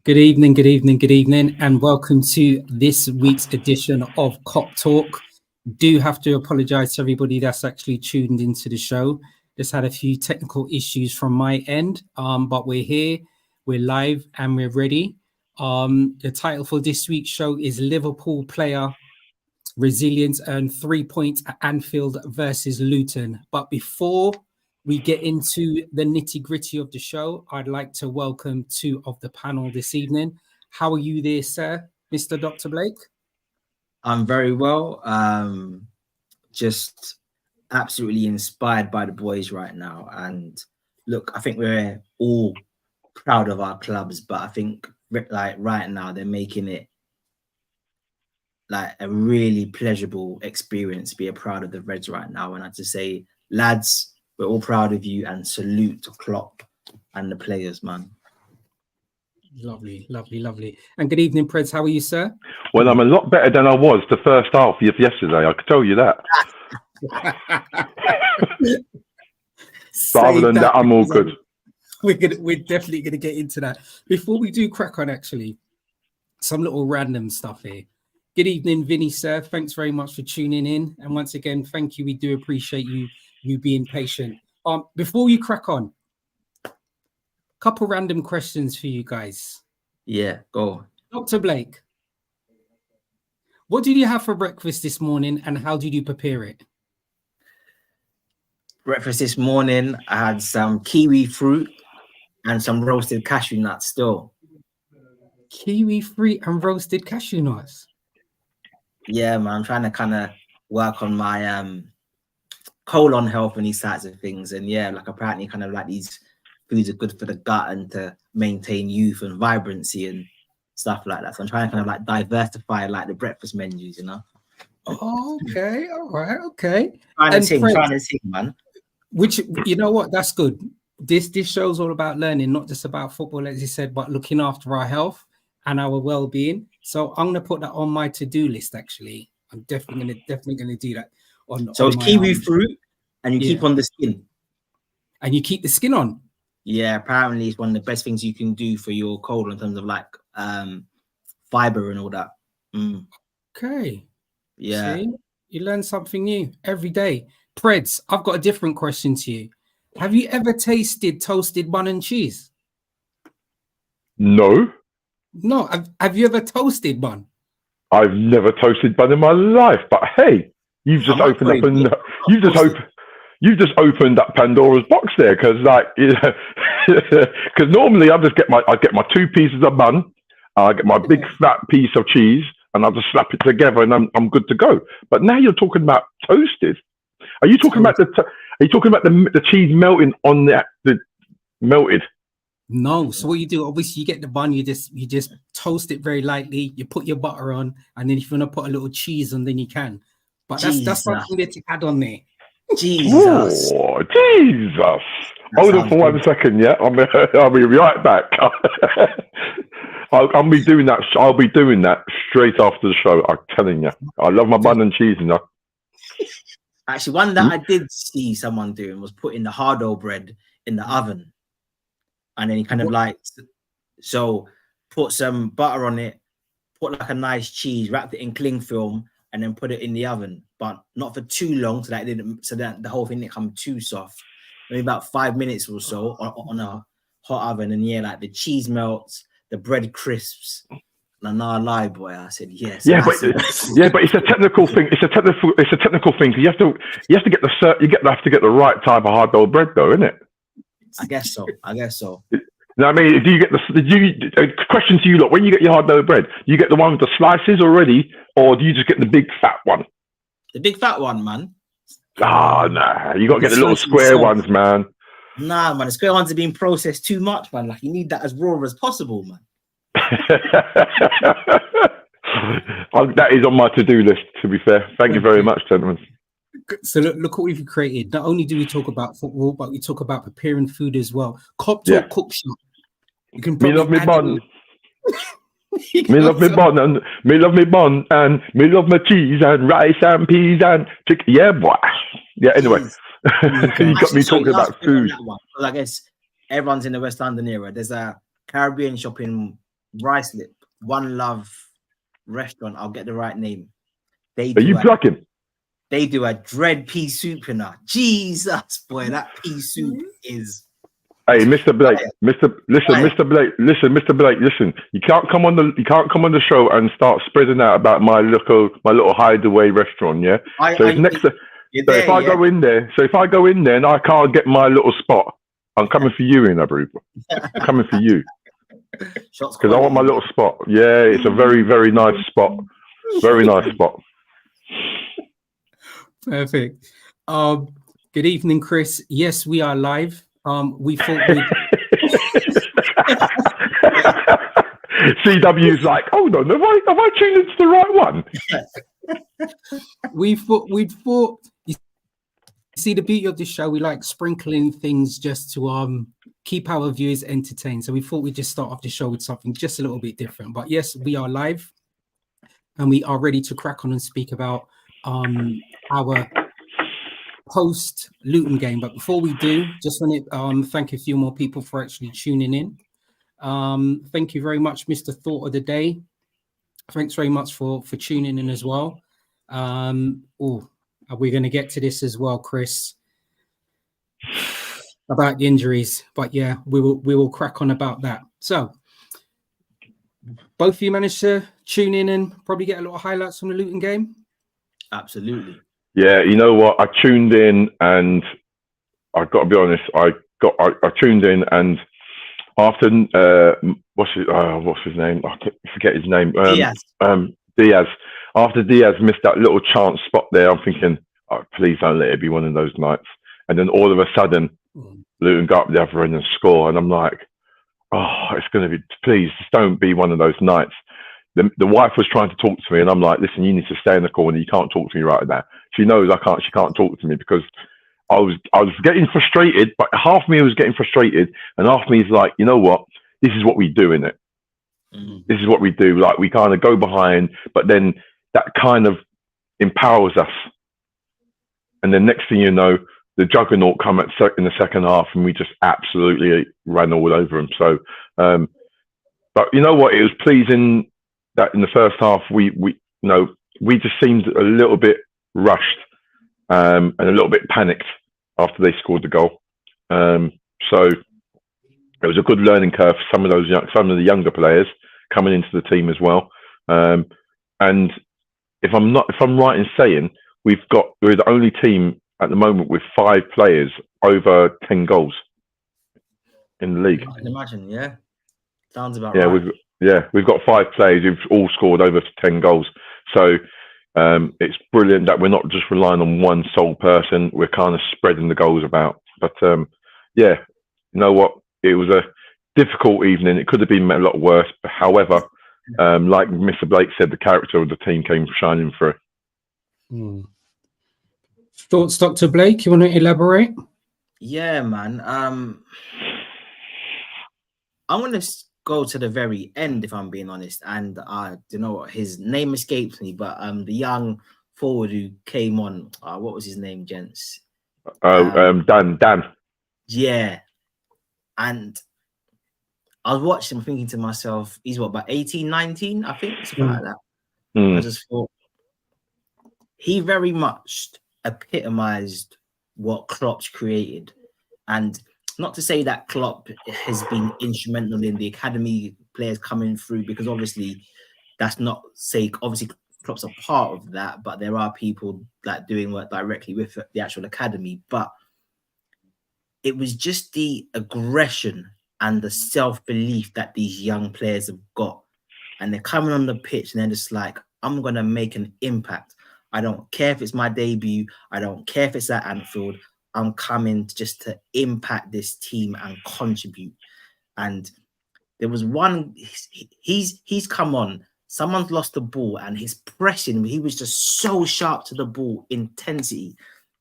Good evening, and welcome to this week's edition of Cop Talk. Do have to apologize to everybody that's actually tuned into the show. Just had a few technical issues from my end, but we're here, we're live, and we're ready. The title for this week's show is Liverpool Player Resilience earned 3 points at Anfield versus Luton. But before we get into the nitty-gritty of the show, I'd like to welcome two of the panel this evening. How are you there, sir, Mr. Dr. Blake? I'm very well. Just absolutely inspired by the boys right now. And look, I think we're all proud of our clubs, but I think like right now they're making it like a really pleasurable experience to be a proud of the Reds right now. And I have to say, lads, we're all proud of you and salute to Klopp and the players, man. Lovely. And good evening, Preds. How are you, sir? Well, I'm a lot better than I was the first half of yesterday. I can tell you that. But other than that, I'm all good. We're definitely gonna get into that. Before we do crack on, actually, some little random stuff here. Good evening, Vinny, sir. Thanks very much for tuning in. And once again, thank you. We do appreciate you being patient. Before you crack on, couple random questions for you guys. Yeah, go. Dr. Blake, what did you have for breakfast this morning and how did you prepare it? Breakfast this morning, I had some kiwi fruit and some roasted cashew nuts still. Kiwi fruit and roasted cashew nuts? Yeah, man, I'm trying to kind of work on my colon health and these types of things. And yeah, like apparently kind of like these foods are good for the gut and to maintain youth and vibrancy and stuff like that. So I'm trying to kind of like diversify like the breakfast menus, you know. Okay, all right, okay. Trying to sing, man. Which, you know what, that's good. This show's all about learning, not just about football, as you said, but looking after our health and our well-being. So I'm gonna put that on my to-do list. Actually, I'm definitely gonna do that. So it's kiwi fruit, and you keep on the skin. And you keep the skin on. Yeah, apparently it's one of the best things you can do for your colon in terms of like fiber and all that. Okay. Yeah. See? You learn something new every day. Preds, I've got a different question to you. Have you ever tasted toasted bun and cheese? No. No. Have you ever toasted bun? I've never toasted bun in my life. But hey, you've just opened up and you just opened up Pandora's box there, because like, because normally I get my 2 pieces of bun, I get my big fat piece of cheese, and I'll just slap it together, and I'm good to go. But now you're talking about toasted. Are you talking about the cheese melting on the melted? No. So what you do, obviously, you get the bun, you just toast it very lightly. You put your butter on, and then if you want to put a little cheese on, then you can. But that's something that you add on there. Jesus. Oh, Jesus. Hold on for 1 second, yeah? I'll be right back. I'll be doing that. I'll be doing that straight after the show. I'm telling you. I love my bun and cheese, you know. Actually, one that I did see someone doing was putting the hardo bread in the oven. And then he kind of like, so put some butter on it, put like a nice cheese, wrapped it in cling film, and then put it in the oven, but not for too long, so that the whole thing didn't come too soft. Maybe about 5 minutes or so on a hot oven, and yeah, like the cheese melts, the bread crisps. And not a lie, boy. I said yes. Yeah, but it's a technical thing. It's a technical thing. You have to get the right type of hard boiled bread, though, isn't it? I guess so. No, I mean, question to you, look, when you get your hard boiled bread, you get the one with the slices already, or do you just get the big fat one? The big fat one, man. Oh, no. You got to get the little square ones, man. Nah, man, the square ones are being processed too much, man. Like you need that as raw as possible, man. That is on my to-do list, to be fair. Thank you very much, gentlemen. So look what we've created. Not only do we talk about football, but we talk about preparing food as well. Cop Talk Cook Shop. You can Me love me bun. Me love me bun and me love me bun and me love my cheese and rice and peas and chicken. Yeah, boy. Yeah. Anyway, you got me talking about food. Well, I guess everyone's in the West London area. There's a Caribbean shop in Ruislip, One Love restaurant. I'll get the right name. Are you plugging? They do a dread pea soup in there. Jesus, boy, that pea soup is. Hey, Mr. Blake, Mr. Blake, listen. You can't come on the show and start spreading out about my little hideaway restaurant. Yeah. If I go in there and I can't get my little spot, I'm coming for you, Abu. I'm coming for you. Because I want my little spot. Yeah, it's a very, very nice spot. Very nice spot. Perfect. Good evening, Chris. Yes, we are live. We thought CW's like, hold on, have I tuned into the right one? we thought you see the beauty of this show, we like sprinkling things just to keep our viewers entertained. So we thought we'd just start off the show with something just a little bit different. But yes, we are live and we are ready to crack on and speak about our post Luton game. But before we do, just want to thank a few more people for actually tuning in. Thank you very much, Mr. Thought of the Day. Thanks very much for tuning in as well. We're going to get to this as well, Chris, about the injuries. But yeah, we will crack on about that. So both of you managed to tune in and probably get a lot of highlights from the Luton game. Absolutely. Yeah, you know what? I tuned in and I've got to be honest. I tuned in and after what's his name? I forget his name. Diaz. After Diaz missed that little chance spot there, I'm thinking, oh, please don't let it be one of those nights. And then all of a sudden, Luton got up the other end and score, and I'm like, oh, it's going to be. Please, just don't be one of those nights. The wife was trying to talk to me, and I'm like, listen, you need to stay in the corner. You can't talk to me right now. She knows she can't talk to me because I was getting frustrated, but half me was getting frustrated, and half me is like, you know what? This is what we do, innit? This is what we do. Like, we kind of go behind, but then that kind of empowers us. And then next thing you know, the juggernaut come in the second half, and we just absolutely ran all over them. So, but you know what? It was pleasing that in the first half we just seemed a little bit rushed and a little bit panicked after they scored the goal. So it was a good learning curve for some of the younger players coming into the team as well. And if I'm right in saying we're the only team at the moment with 5 players over 10 goals in the league. I can imagine, yeah. Sounds about right. We've got 5 players who've all scored over 10 goals. So it's brilliant that we're not just relying on one sole person. We're kind of spreading the goals about. But you know what? It was a difficult evening. It could have been a lot worse. But however, like Mr. Blake said, the character of the team came shining through. Thoughts, Dr. Blake? You want to elaborate? Yeah, man. I'm going to go to the very end, if I'm being honest. And I don't know what his name escapes me, but the young forward who came on, what was his name, gents? Dan. Yeah. And I was watching, thinking to myself, he's about 18, 19, I think, something like that. I just thought he very much epitomized what Klopp's created. And not to say that Klopp has been instrumental in the academy players coming through, because obviously that's not obviously Klopp's a part of that, but there are people that doing work directly with the actual academy. But it was just the aggression and the self-belief that these young players have got. And they're coming on the pitch and they're just like, I'm going to make an impact. I don't care if it's my debut. I don't care if it's at Anfield. I'm coming just to impact this team and contribute. And there was one, he's come on. Someone's lost the ball and he's pressing. He was just so sharp to the ball, intensity.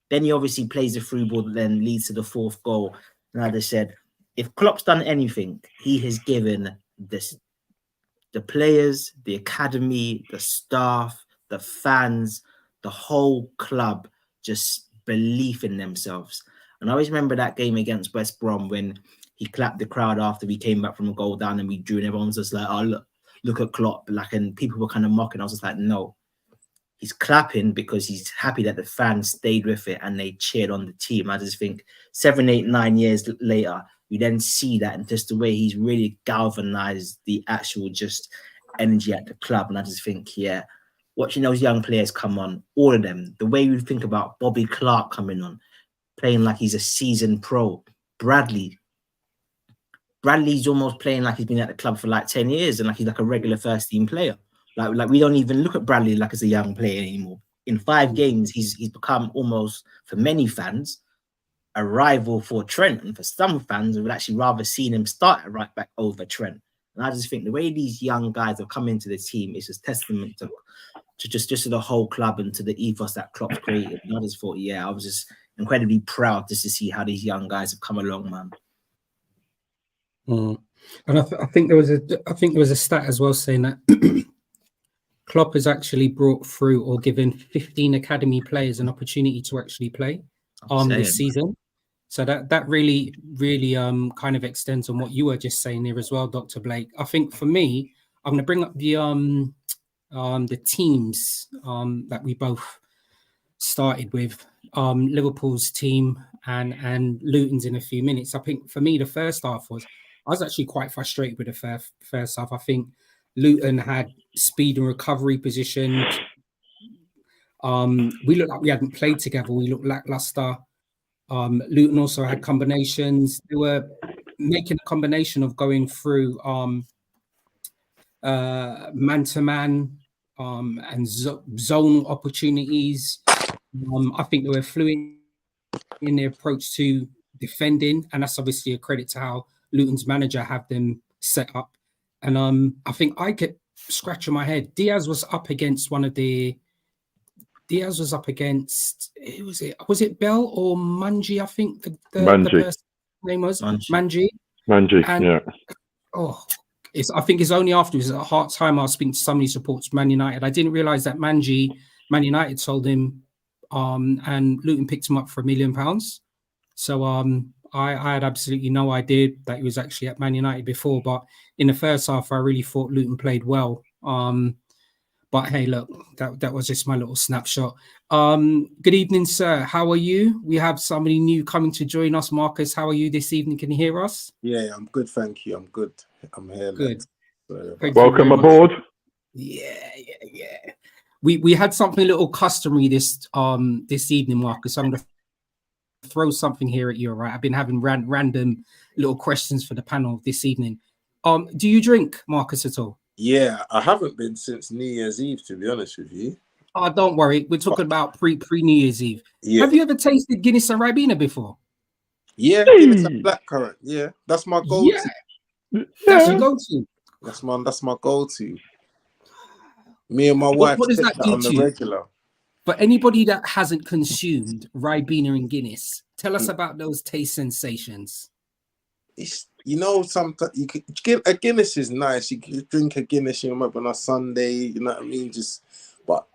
Then he obviously plays the through ball that then leads to the 4th goal. And I just said, if Klopp's done anything, he has given the players, the academy, the staff, the fans, the whole club just belief in themselves. And I always remember that game against West Brom when he clapped the crowd after we came back from a goal down and we drew, and everyone's just like, oh, look at Klopp. Like, and people were kind of mocking. I was just like, no. He's clapping because he's happy that the fans stayed with it and they cheered on the team. I just think 7, 8, 9 years later, you then see that and just the way he's really galvanized the actual just energy at the club. And I just think, yeah, watching those young players come on, all of them, the way you think about Bobby Clark coming on, playing like he's a seasoned pro. Bradley's almost playing like he's been at the club for like 10 years and like he's like a regular first team player. Like we don't even look at Bradley like as a young player anymore. In 5 games, he's become almost, for many fans, a rival for Trent. And for some fans, we would actually rather seen him start at right back over Trent. And I just think the way these young guys have come into the team is just testament to just to the whole club and to the ethos that Klopp's created. And I just thought, yeah, I was just incredibly proud just to see how these young guys have come along, man. And I think there was a stat as well saying that Klopp has actually brought through or given 15 academy players an opportunity to actually play this season. So that really kind of extends on what you were just saying here as well, Dr. Blake. I think for me, I'm going to bring up the teams that we both started with, Liverpool's team and Luton's in a few minutes. I think for me, the first half I was actually quite frustrated with the first half. I think Luton had speed and recovery positioned. We looked like we hadn't played together. We looked lackluster. Luton also had combinations. They were making a combination of going through man-to-man and zone opportunities. I think they were fluid in their approach to defending, and that's obviously a credit to how Luton's manager have them set up. And I think I kept scratching my head. Diaz was up against who was it? Was it Bell or Manji? I think the person's name was Manji. And, yeah. I think it's only afterwards at half time I was speaking to somebody who supports Man United. I didn't realize that Man United sold him, and Luton picked him up for £1 million. So I had absolutely no idea that he was actually at Man United before. But in the first half, I really thought Luton played well. But hey, look, that was just my little snapshot. Good evening, sir. How are you? We have somebody new coming to join us. Marcus, how are you this evening? Can you hear us? Yeah, I'm good, thank you. I'm good. I'm here. Good. Welcome aboard. Yeah. We had something a little customary this evening, Marcus. I'm going to throw something here at you, all right? I've been having random little questions for the panel this evening. Do you drink, Marcus, at all? Yeah, I haven't been since New Year's Eve, to be honest with you. Oh, don't worry. We're talking about pre New Year's Eve. Yeah. Have you ever tasted Guinness and Ribena before? Yeah, Guinness and blackcurrant. Yeah, that's my go-to. Yeah. That's your go-to. That's my go-to. Me and my wife what does that do on the regular. For anybody that hasn't consumed Ribena and Guinness, tell us about those taste sensations. It's, sometimes you could get a Guinness is nice. You could drink a Guinness, on a Sunday, you know what I mean? But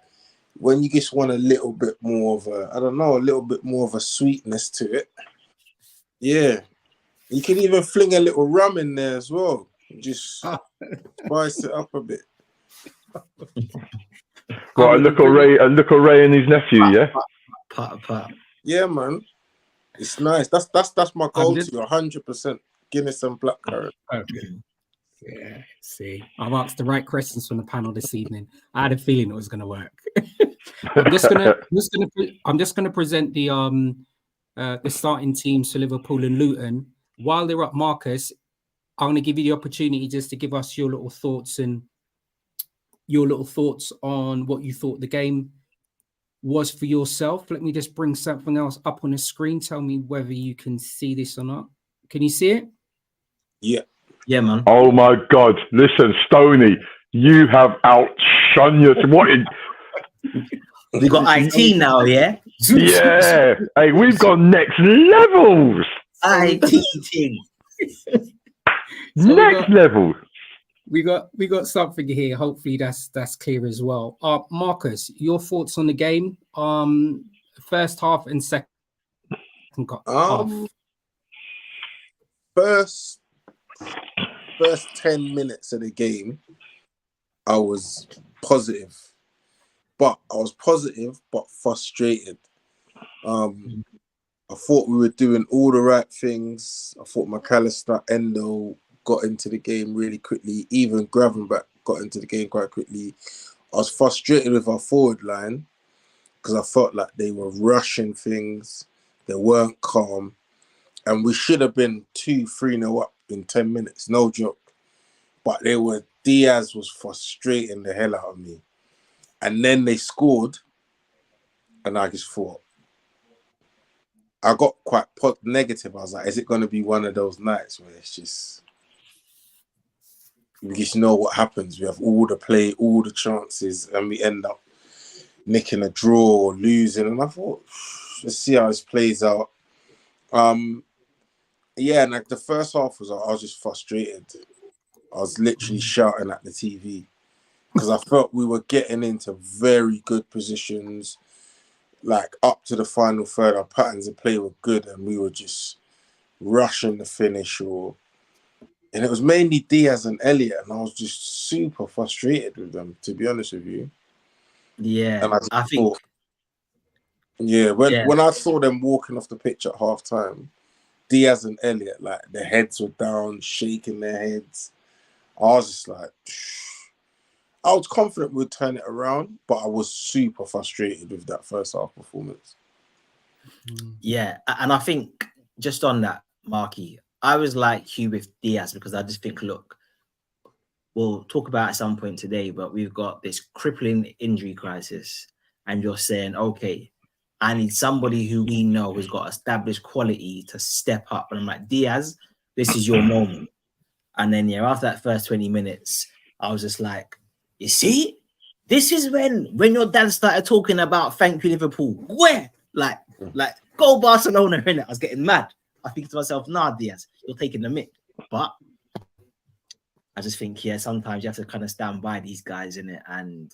when you just want a little bit more of a little bit more of a sweetness to it. Yeah. You can even fling a little rum in there as well. Just spice it up a bit. Right, look at Ray and his nephew, yeah? Yeah, man. It's nice. That's my go-to, 100%. Guinness and blackcurrant. Okay. Yeah, see, I've asked the right questions from the panel this evening. I had a feeling it was going to work. I'm just gonna present the starting teams for Liverpool and Luton. While they're up, Marcus, I'm going to give you the opportunity just to give us your little thoughts on what you thought the game was for yourself. Let me just bring something else up on the screen. Tell me whether you can see this or not. Can you see it? Yeah. Yeah, man. Oh my God! Listen, Stoney, you have outshone your. What? We got IT now, yeah. Yeah. Hey, we've got next levels. IT thing. Next level. We got something here. Hopefully that's clear as well. Marcus, your thoughts on the game? First half and second half. First 10 minutes of the game, I was positive, but frustrated. I thought we were doing all the right things. I thought McAllister, Endo got into the game really quickly. Even Gravenberch got into the game quite quickly. I was frustrated with our forward line because I felt like they were rushing things. They weren't calm. And we should have been 2-3-0 up in 10 minutes. No joke. But Diaz was frustrating the hell out of me. And then they scored. And I just thought, I got quite negative. I was like, is it going to be one of those nights where it's just, we just know what happens. We have all the play, all the chances, and we end up nicking a draw or losing. And I thought, let's see how this plays out. Yeah, and like the first half I was just frustrated. I was literally shouting at the TV because I felt we were getting into very good positions. Like up to the final third, our patterns of play were good, and we were just rushing the finish. And it was mainly Diaz and Elliot, and I was just super frustrated with them, to be honest with you. Yeah, and I think. When I saw them walking off the pitch at half time, Diaz and Elliot, like their heads were down, shaking their heads. I was just like, I was confident we'd turn it around, but I was super frustrated with that first half performance. Yeah, and I think just on that, Marky, I was like you with Diaz because I just think, look, we'll talk about it at some point today, but we've got this crippling injury crisis, and you're saying, okay, I need somebody who we know has got established quality to step up. And I'm like, Diaz, this is your moment. And then, after that first 20 minutes, I was just like, you see, this is when your dad started talking about thank you, Liverpool. Where? Like go Barcelona, innit? I was getting mad. I think to myself, nah, Diaz, you're taking the mick. But I just think, sometimes you have to kind of stand by these guys, innit? And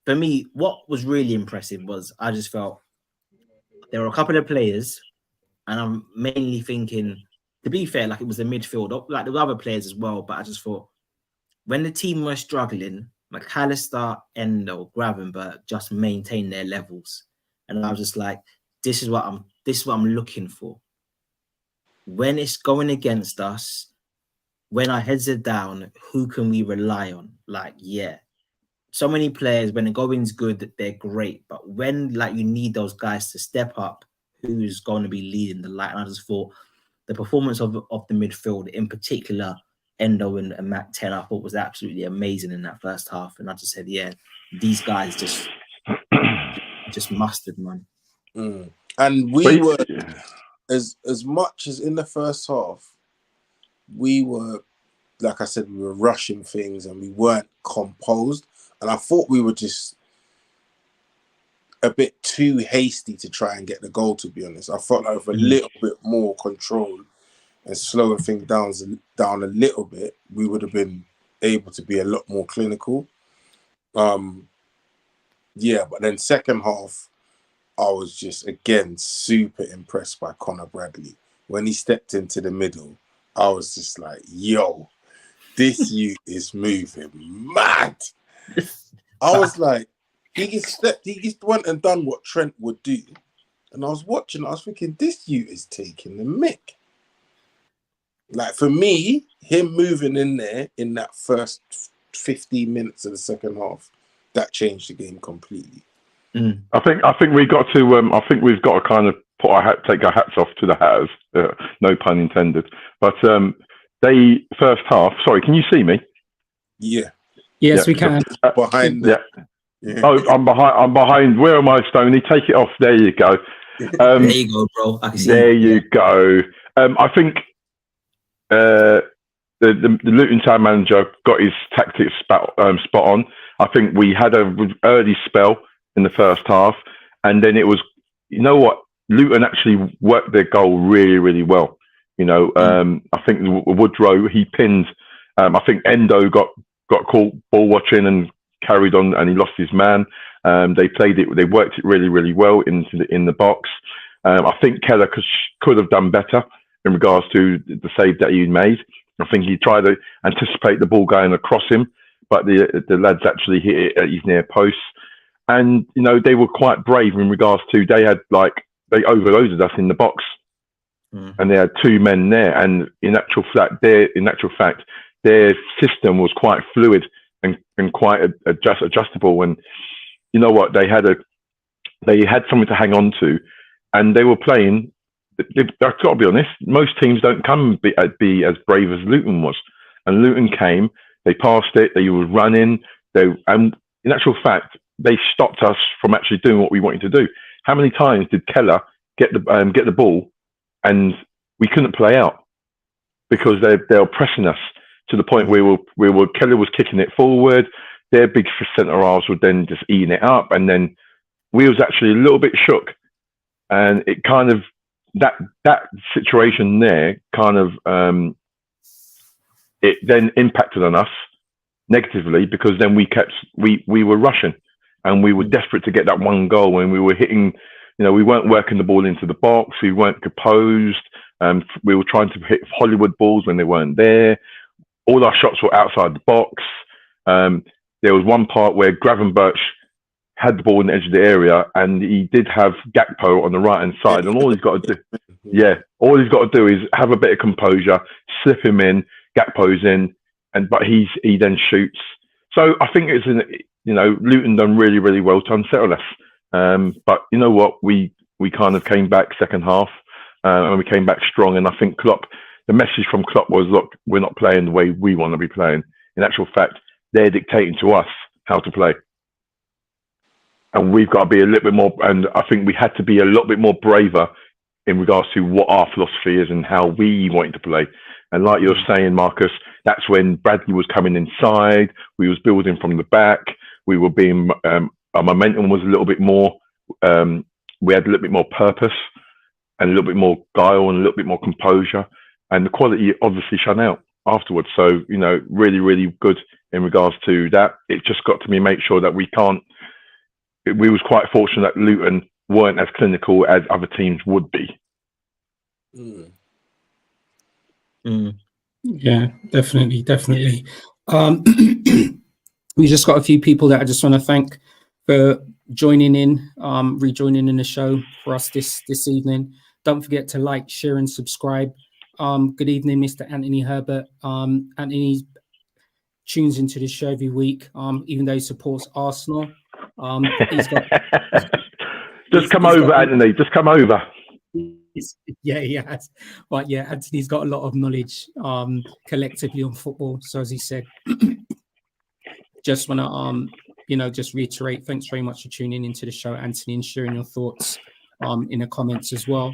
for me, what was really impressive was I just felt there were a couple of players, and I'm mainly thinking, to be fair, like it was the midfield, like there were other players as well, but I just thought when the team were struggling, McAllister, Endo, Gravenberch just maintained their levels. And I was just like, this is what I'm looking for. When it's going against us, when our heads are down, who can we rely on? Like, so many players, when the going's good, they're great. But when you need those guys to step up, who's going to be leading the light? And I just thought the performance of the midfield, in particular, Endo and Mac 10, I thought was absolutely amazing in that first half. And I just said, these guys just mustard, man. And we were, as much as in the first half, we were, like I said, we were rushing things and we weren't composed. And I thought we were just a bit too hasty to try and get the goal, to be honest. I felt like with a little bit more control and slowing things down a little bit, we would have been able to be a lot more clinical. But then second half, I was just, again, super impressed by Conor Bradley. When he stepped into the middle, I was just like, yo, this youth is moving mad. I was like, he just went and done what Trent would do. And I was watching, I was thinking, this youth is taking the mick. Like, for me, him moving in there in that first 15 minutes of the second half, that changed the game completely. I think we've got to kind of take our hats off to the Hatters, no pun intended. But they first half. Sorry, can you see me? Yeah. Yes, we can. Behind Yeah. Oh, I'm behind. I'm behind. Where am I, Stoney? Take it off. There you go. There you go, bro. I can see. There you go. I think the Luton Town manager got his tactics spot on. I think we had an early spell in the first half, and then it was, you know what, Luton actually worked their goal really, really well. You know, I think Woodrow, he pinned. I think Endo got caught ball watching and carried on, and he lost his man. They played it. They worked it really, really well in the box. I think Keller could have done better in regards to the save that he made. I think he tried to anticipate the ball going across him, but the lads actually hit it at his near post. And you know, they were quite brave in regards to they overloaded us in the box, and they had two men there. And in actual fact, their system was quite fluid and quite adjustable. And you know what, they had something to hang on to, and they were playing. I've got to be honest, most teams don't come be as brave as Luton was. And Luton came, they passed it, they were running, and in actual fact, they stopped us from actually doing what we wanted to do. How many times did Keller get the ball and we couldn't play out because they were pressing us to the point where Keller was kicking it forward, their big centre halves were then just eating it up, and then we was actually a little bit shook. And it kind of, that situation there kind of it then impacted on us negatively, because then we were rushing and we were desperate to get that one goal, when we were hitting, you know, we weren't working the ball into the box, we weren't composed, we were trying to hit Hollywood balls when they weren't there. All our shots were outside the box. There was one part where Gravenberch had the ball in the edge of the area, and he did have Gakpo on the right hand side, and all he's got to do is have a bit of composure, slip him in, Gakpo's in, but he then shoots. So I think Luton done really, really well to unsettle us. But you know what, we kind of came back second half, and we came back strong. And I think the message from Klopp was, look, we're not playing the way we want to be playing. In actual fact, they're dictating to us how to play. And we've got to be a little bit more, and I think we had to be a little bit more braver in regards to what our philosophy is and how we wanted to play. And like you're saying, Marcus, that's when Bradley was coming inside, we was building from the back, we were being, our momentum was a little bit more, we had a little bit more purpose and a little bit more guile and a little bit more composure, and the quality obviously shone out afterwards. So, you know, really, really good in regards to that. It just got to me make sure that we was quite fortunate that Luton weren't as clinical as other teams would be. Yeah, definitely. We just got a few people that I just want to thank for joining in, rejoining in the show for us this evening. Don't forget to like, share, and subscribe. Good evening, Mr. Anthony Herbert. Anthony tunes into the show every week, even though he supports Arsenal. Just come over, Anthony. Just come over. Yeah, he has. But yeah, Anthony's got a lot of knowledge collectively on football. So as he said, just want to just reiterate, thanks very much for tuning into the show, Anthony, and sharing your thoughts in the comments as well.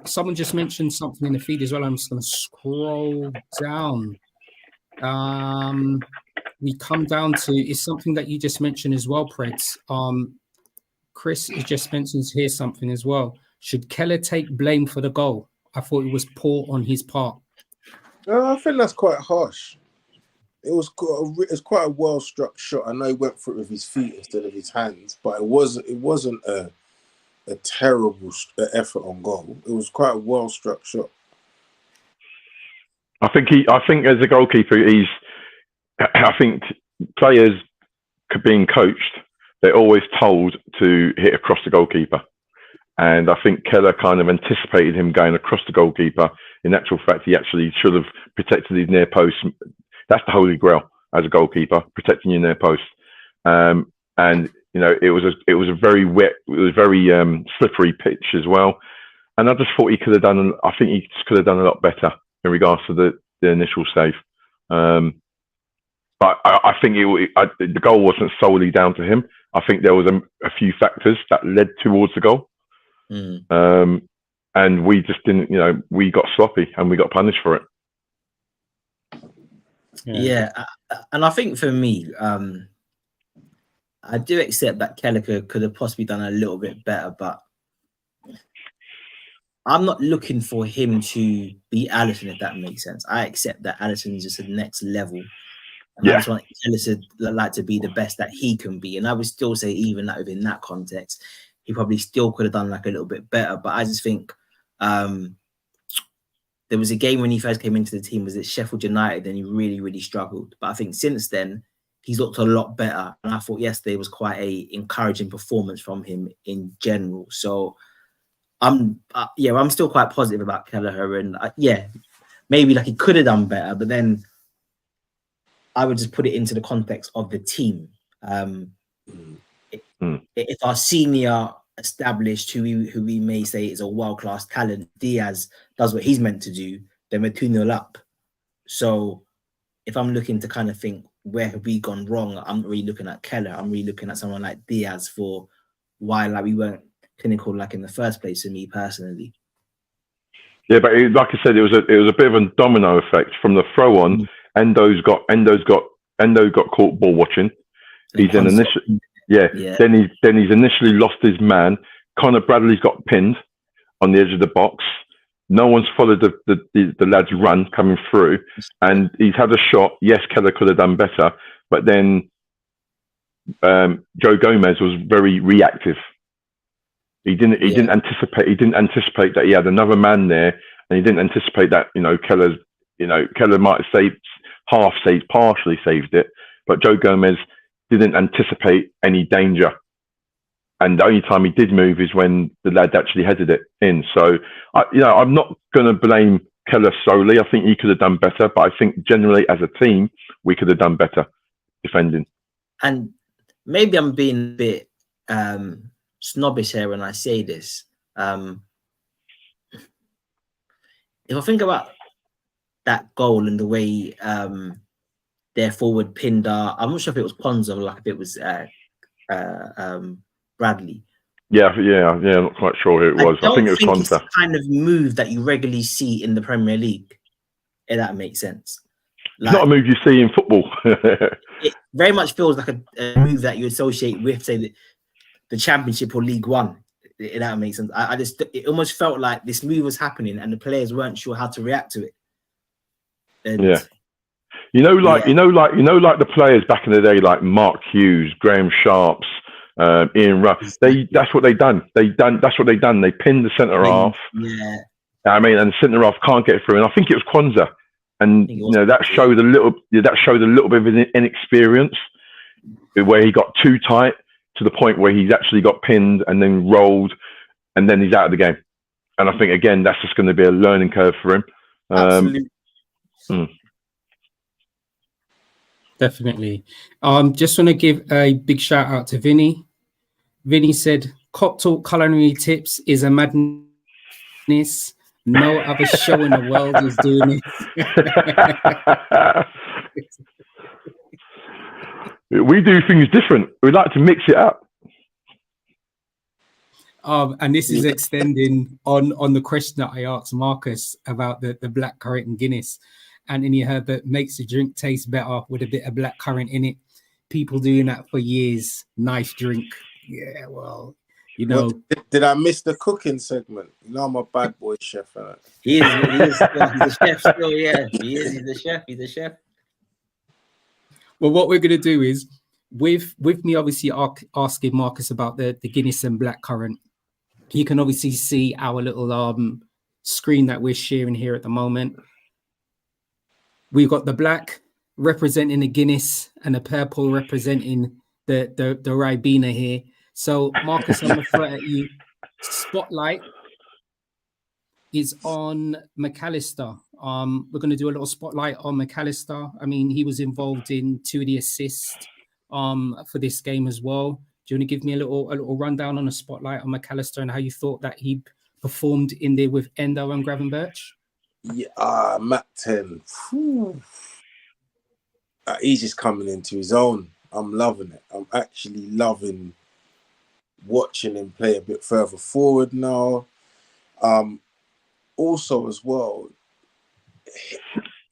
Someone just mentioned something in the feed as well. I'm just going to scroll down. We come down to, it's something that you just mentioned as well, Preds. Chris has just mentioned here something as well. Should Keller take blame for the goal? I thought it was poor on his part. I think that's quite harsh. It was quite a well-struck shot. I know he went for it with his feet instead of his hands, but it wasn't a terrible effort on goal. It was quite a well-struck shot. I think as a goalkeeper, I think players being coached, they're always told to hit across the goalkeeper. And I think Keller kind of anticipated him going across the goalkeeper. In actual fact, he actually should have protected his near post. That's the holy grail as a goalkeeper, protecting your near post. And you know, it was a very wet, it was very slippery pitch as well. And I just thought he could have done. I think he could have done a lot better in regards to the initial save. But I think the goal wasn't solely down to him. I think there was a few factors that led towards the goal. And we just didn't, we got sloppy and we got punished for it. Yeah. And I think for me, I do accept that Keller could have possibly done a little bit better, but I'm not looking for him to be Alisson, if that makes sense. I accept that Alisson is just the next level. And I just want Keller to be the best that he can be. And I would still say, even that within that context, he probably still could have done like a little bit better. But I just think there was a game when he first came into the team, was at Sheffield United, and he really, really struggled. But I think since then, he's looked a lot better. And I thought yesterday was quite a encouraging performance from him in general. So I'm still quite positive about Kelleher. And maybe like he could have done better, but then I would just put it into the context of the team. If our senior established, who we may say is a world-class talent, Diaz, does what he's meant to do, then we're 2-0 up. So if I'm looking to kind of think, where have we gone wrong? I'm not really looking at Keller. I'm really looking at someone like Diaz for why we weren't clinical in the first place, for me personally. Yeah, but like I said, it was a bit of a domino effect from the throw on. Endo got caught ball watching. He's then initially then he's initially lost his man. Connor Bradley's got pinned on the edge of the box. No one's followed the lad's run coming through, and he's had a shot. Yes, Keller could have done better, but then Joe Gomez was very reactive. He didn't anticipate that he had another man there, and he didn't anticipate that Keller might have partially saved it, but Joe Gomez didn't anticipate any danger. And the only time he did move is when the lad actually headed it in. So, I'm not going to blame Keller solely. I think he could have done better, but I think generally as a team, we could have done better defending. And maybe I'm being a bit snobbish here when I say this. If I think about that goal and the way their forward pinned I'm not sure if it was Ponzo or if it was Bradley. Yeah, I'm not quite sure who it was. I think it was Ponzo. It's the kind of move that you regularly see in the Premier League, if that makes sense. It's not a move you see in football. It very much feels like a move that you associate with, say, the Championship or League One, if that makes sense. It almost felt like this move was happening and the players weren't sure how to react to it. And the players back in the day, like Mark Hughes, Graham Sharps, Ian Ruff. That's what they done. That's what they done. They pinned the centre half. Yeah. And the centre half can't get through. And I think it was Kwanzaa. And that showed a little bit of an inexperience, where he got too tight to the point where he's actually got pinned and then rolled, and then he's out of the game. And I think again that's just going to be a learning curve for him. Absolutely. Definitely. Just want to give a big shout out to Vinny. Vinny said, "Cop Talk culinary tips is a madness. No other show in the world is doing it." We do things different. We like to mix it up. And this is extending on the question that I asked Marcus about the blackcurrant and Guinness. Anthony Herbert makes the drink taste better with a bit of blackcurrant in it. People doing that for years. Nice drink. Yeah, well, Did I miss the cooking segment? I'm a bad boy chef. He's a chef still, yeah. He's a chef. Well, what we're going to do is, with me obviously asking Marcus about the Guinness and blackcurrant, you can obviously see our little screen that we're sharing here at the moment. We've got the black representing the Guinness and the purple representing the Ribena here. So, Marcus, I'm going to throw at you. Spotlight is on McAllister. We're going to do a little spotlight on McAllister. I mean, he was involved in 2 of the assists for this game as well. Do you want to give me a little rundown on a spotlight on McAllister and how you thought that he performed in there with Endo and Gravenberch? Yeah, Matt 10. he's just coming into his own. I'm loving it. I'm actually loving watching him play a bit further forward now. Also, as well,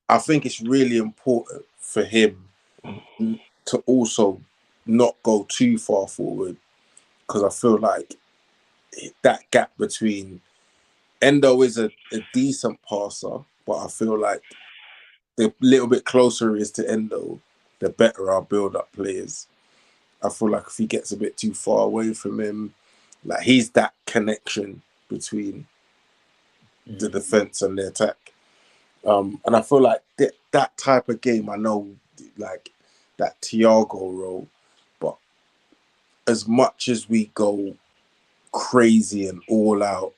I think it's really important for him to also not go too far forward, because I feel like that gap between Endo is a decent passer, but I feel like the little bit closer he is to Endo, the better our build-up players. I feel like if he gets a bit too far away from him, like he's that connection between the defense and the attack. And I feel like that type of game, I know, like that Thiago role, but as much as we go crazy and all out,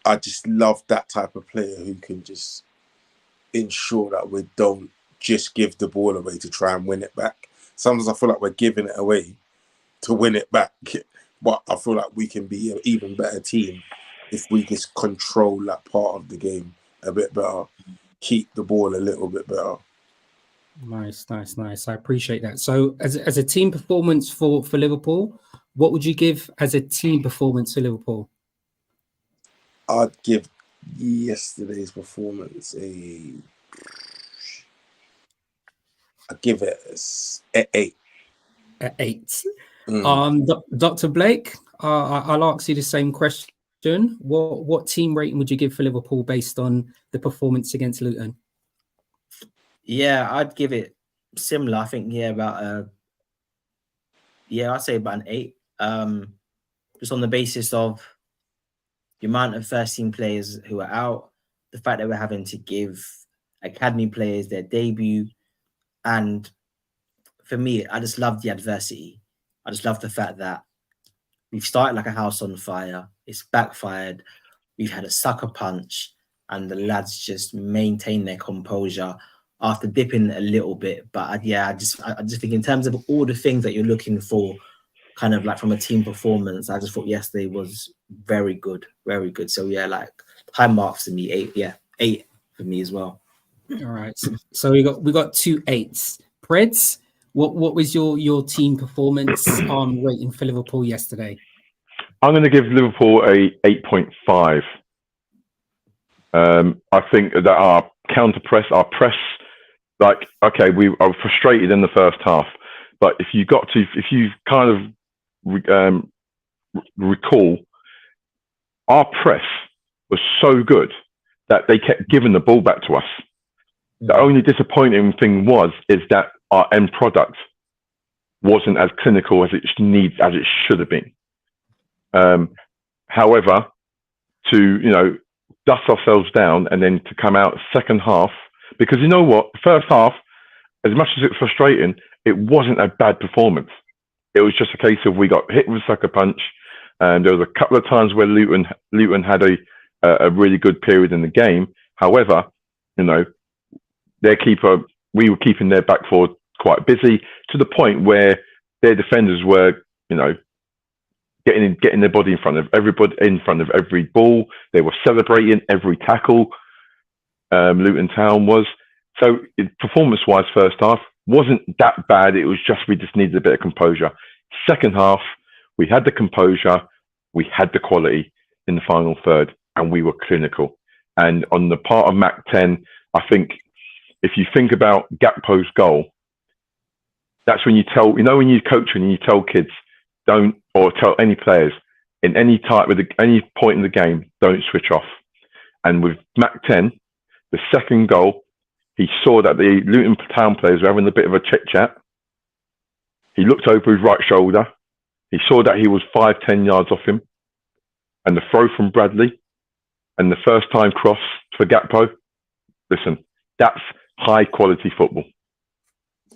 I just love that type of player who can just ensure that we don't just give the ball away to try and win it back. Sometimes I feel like we're giving it away to win it back, but I feel like we can be an even better team if we just control that part of the game a bit better, keep the ball a little bit better. Nice. I appreciate that. So as a team performance for Liverpool, what would you give as a team performance for Liverpool? I'd give yesterday's performance I'd give it an 8. At 8. Dr. Blake, I'll ask you the same question. What team rating would you give for Liverpool based on the performance against Luton? Yeah, I'd give it similar. I think I'd say about an 8. Just on the basis of the amount of first team players who are out, the fact that we're having to give academy players their debut, and for me, I just love the adversity. I just love the fact that we've started like a house on fire. It's backfired. We've had a sucker punch, and the lads just maintain their composure after dipping a little bit. But I just think in terms of all the things that you're looking for, kind of like from a team performance, I just thought yesterday was very good, very good. So yeah, like high marks to me, 8. Yeah, 8 for me as well. All right. So we got 2 8s. Preds, what was your team performance rating for Liverpool yesterday? I'm going to give Liverpool a 8.5. I think that our counter press, our press, like, okay, we are frustrated in the first half, but if you kind of recall, our press was so good that they kept giving the ball back to us. The only disappointing thing is that our end product wasn't as clinical as it should have been. However, to dust ourselves down and then to come out second half, because you know what, first half, as much as it's frustrating, it wasn't a bad performance. It was just a case of we got hit with a sucker punch, and there was a couple of times where Luton had a really good period in the game. However, their keeper, we were keeping their back four quite busy to the point where their defenders were, getting their body in front of everybody, in front of every ball. They were celebrating every tackle. Luton Town was. So performance-wise, first half wasn't that bad. It was just we just needed a bit of composure. Second half, we had the composure, we had the quality in the final third, and we were clinical. And on the part of Mac 10, I think if you think about Gakpo's goal, that's when you tell, when you coach and you tell kids, don't, or tell any players in any point in the game, don't switch off. And with Mac 10, the second goal, he saw that the Luton Town players were having a bit of a chit chat. He looked over his right shoulder. He saw that he was 5-10 yards off him. And the throw from Bradley and the first time cross for Gakpo. Listen, that's high quality football.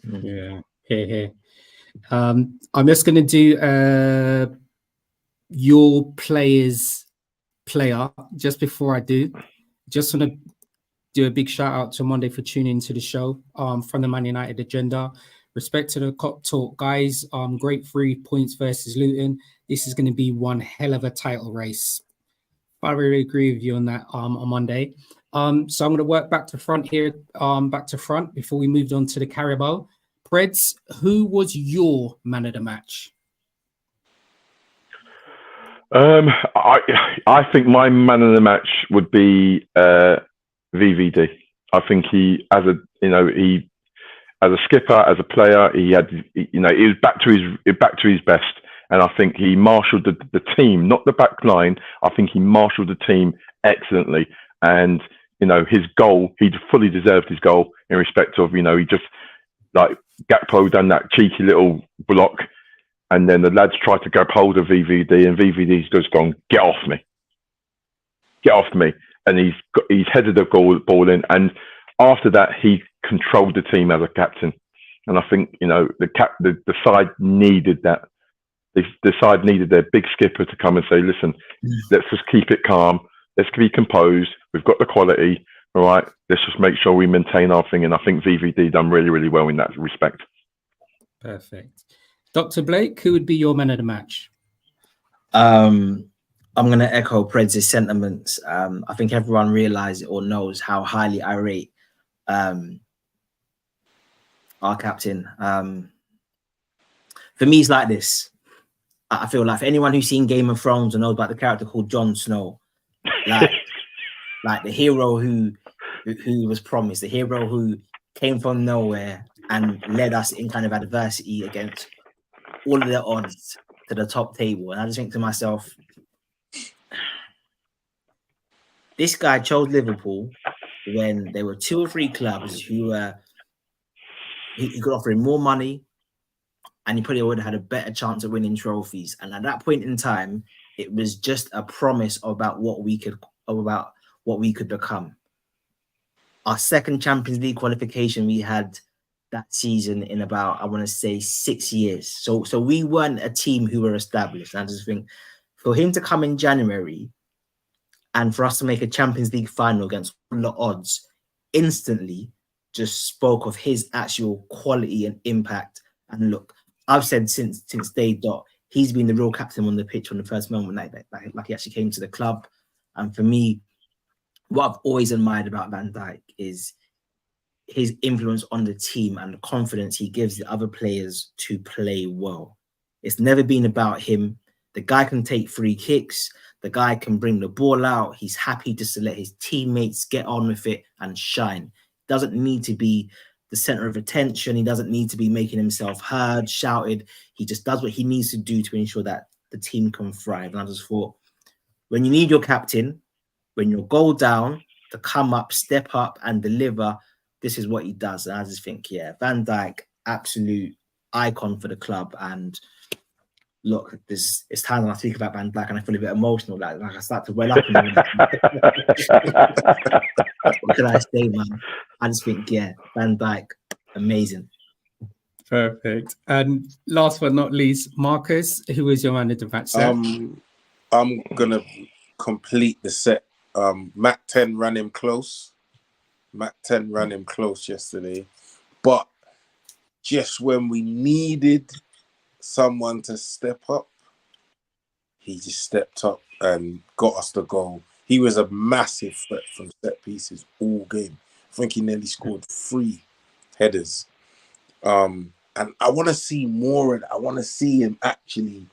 Yeah, here. I'm just going to do your player just before I do. Just want to do a big shout out to Monday for tuning into the show from the Man United agenda. Respect to the Cop Talk guys. Great 3 points versus Luton. This is going to be one hell of a title race. I really agree with you on that on Monday. So I'm going to work back to front here, back to front before we moved on to the Carabao. Preds, who was your man of the match? I think my man of the match would be VVD. I think he, as a skipper, as a player, he was back to his best, and I think he marshalled the team, not the back line. I think he marshalled the team excellently, and his goal, he fully deserved his goal in respect of he just like Gakpo done that cheeky little block. And then the lads tried to grab hold of VVD, and VVD's just gone, get off me. And he's headed the ball in. And after that, he controlled the team as a captain. And I think, the side needed that. The side needed their big skipper to come and say, listen, let's just keep it calm. Let's be composed. We've got the quality. All right. Let's just make sure we maintain our thing. And I think VVD done really, really well in that respect. Perfect. Dr. Blake, who would be your man of the match? I'm going to echo Preds' sentiments. I think everyone realizes or knows how highly I rate our captain. For me, it's like this. I feel like for anyone who's seen Game of Thrones and knows about the character called Jon Snow, like the hero who was promised, the hero who came from nowhere and led us in kind of adversity against all of the odds to the top table. And I just think to myself, this guy chose Liverpool when there were 2 or 3 clubs who he could offer him more money, and he probably would have had a better chance of winning trophies. And at that point in time, it was just a promise about what we could become. Our second Champions League qualification we had that season in about, I want to say, 6 years. So we weren't a team who were established. And I just think for him to come in January and for us to make a Champions League final against all the odds instantly just spoke of his actual quality and impact. And look, I've said since day dot, he's been the real captain on the pitch from the first moment, like he actually came to the club. And for me, what I've always admired about Van Dijk is his influence on the team and the confidence he gives the other players to play well. It's never been about him. The guy can take free kicks. The guy can bring the ball out. He's happy just to let his teammates get on with it and shine. Doesn't need to be the center of attention. He doesn't need to be making himself heard, shouted. He just does what he needs to do to ensure that the team can thrive. And I just thought, when you need your captain, when you're goal down, to come up, step up and deliver, this is what he does. And I just think, Van Dijk, absolute icon for the club. And look, it's time when I speak about Van Dijk and I feel a bit emotional. Like I start to well up. What can I say, man? I just think, Van Dijk, amazing. Perfect. And last but not least, Marcus, who is your man of the match? I'm gonna complete the set. Mac 10 ran him close. Yesterday, but just when we needed someone to step up, he just stepped up and got us the goal. He was a massive threat from set pieces all game. I think he nearly scored 3 headers. And I want to see more of that. I want to see him actually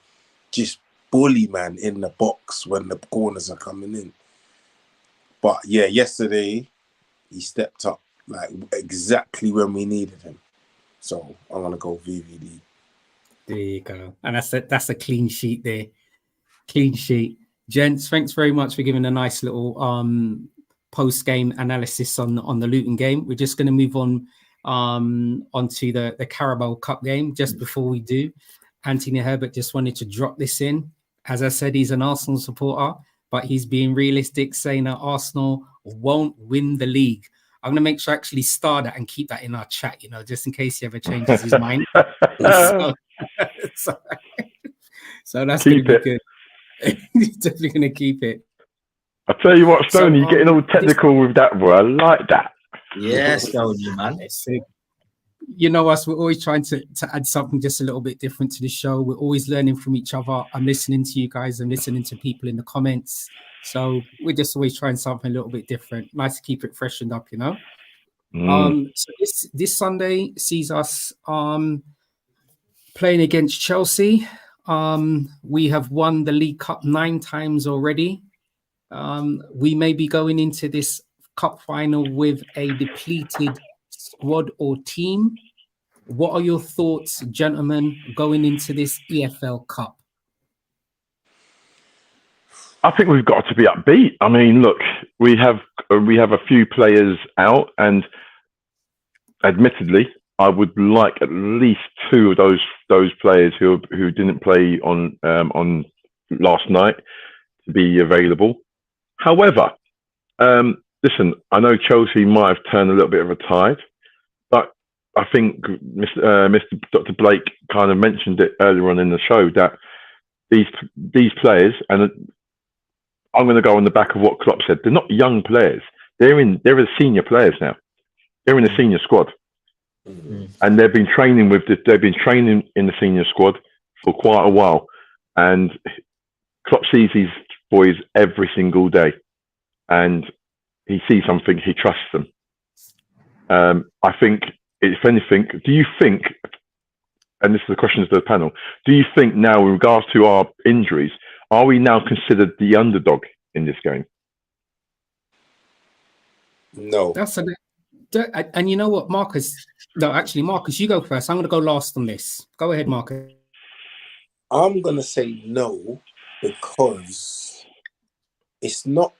just bully man in the box when the corners are coming in. But yesterday he stepped up like exactly when we needed him. So I'm gonna go VVD. There you go. And that's a clean sheet there. Clean sheet. Gents, thanks very much for giving a nice little post-game analysis on the Luton game. We're just going to move on onto the Carabao Cup game. Just before we do, Anthony Herbert just wanted to drop this in. As I said, he's an Arsenal supporter, but he's being realistic, saying that Arsenal won't win the league. I'm going to make sure I actually star that and keep that in our chat, just in case he ever changes his mind. So that's going to be good. He's definitely going to keep it. I tell you what, Stoney, you're getting all technical with that, bro. I like that. Yeah, Stoney, man. You know us, we're always trying to add something just a little bit different to the show. We're always learning from each other. I'm listening to you guys. I'm listening to people in the comments. So we're just always trying something a little bit different. Nice to keep it freshened up, you know. So this Sunday sees us playing against Chelsea. We have won the League Cup 9 times already. We may be going into this cup final with a depleted squad or team. What are your thoughts, gentlemen, going into this EFL Cup? I think we've got to be upbeat. I mean, look, we have a few players out, and admittedly, I would like at least 2 of those players who didn't play on last night to be available. However, listen, I know Chelsea might have turned a little bit of a tide, but I think Mr. Dr. Blake kind of mentioned it earlier on in the show that these players, and I'm going to go on the back of what Klopp said, they're not young players. They're senior players now. They're in the senior squad, and they've been training in the senior squad for quite a while. And Klopp sees these boys every single day, and he sees something. He trusts them. I think, if anything, do you think? And this is the question to the panel. Do you think now, in regards to our injuries, are we now considered the underdog in this game? No. And you know what, Marcus? No, actually, Marcus, you go first. I'm going to go last on this. Go ahead, Marcus. I'm going to say no, because it's not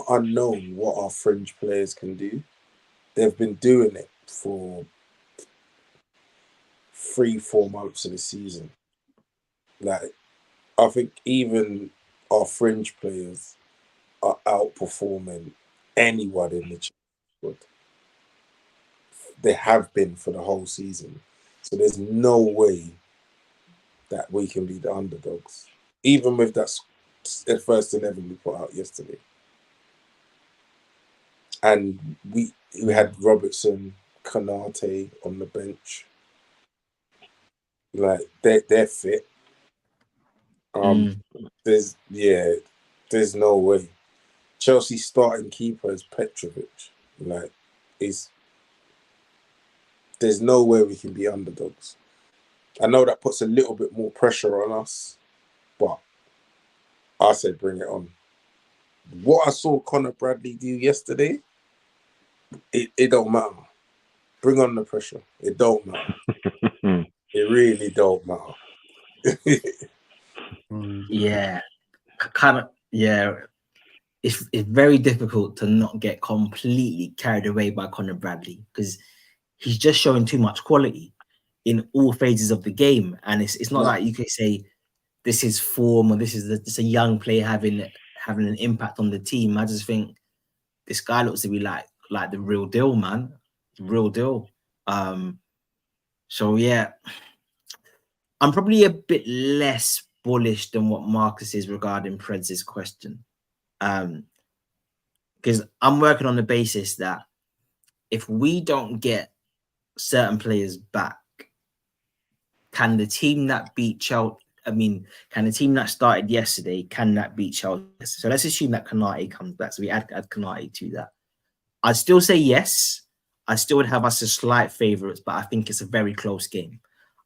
unknown what our fringe players can do. They've been doing it for 3-4 months of the season. Like, I think even our fringe players are outperforming anyone in the squad. They have been for the whole season. So there's no way that we can be the underdogs, even with that first 11 we put out yesterday. And we had Robertson, Konate on the bench. Like, they're fit. There's no way. Chelsea's starting keeper is Petrovic. Like, there's no way we can be underdogs. I know that puts a little bit more pressure on us, but I said bring it on. What I saw Conor Bradley do yesterday, it don't matter. Bring on the pressure. It don't matter. It really don't matter. Yeah, kind of. Yeah, it's very difficult to not get completely carried away by Conor Bradley, because he's just showing too much quality in all phases of the game, and it's not like you could say this is form or this is a young player having an impact on the team. I just think this guy looks to be like the real deal, man. Real deal. So yeah, I'm probably a bit less bullish than what Marcus is regarding Preds' question. Because I'm working on the basis that if we don't get certain players back, can the team that beat Chelsea, can the team that started yesterday, can that beat Chelsea? So let's assume that Konate comes back. So we add Konate to that. I'd still say yes. I still would have us as slight favourites, but I think it's a very close game.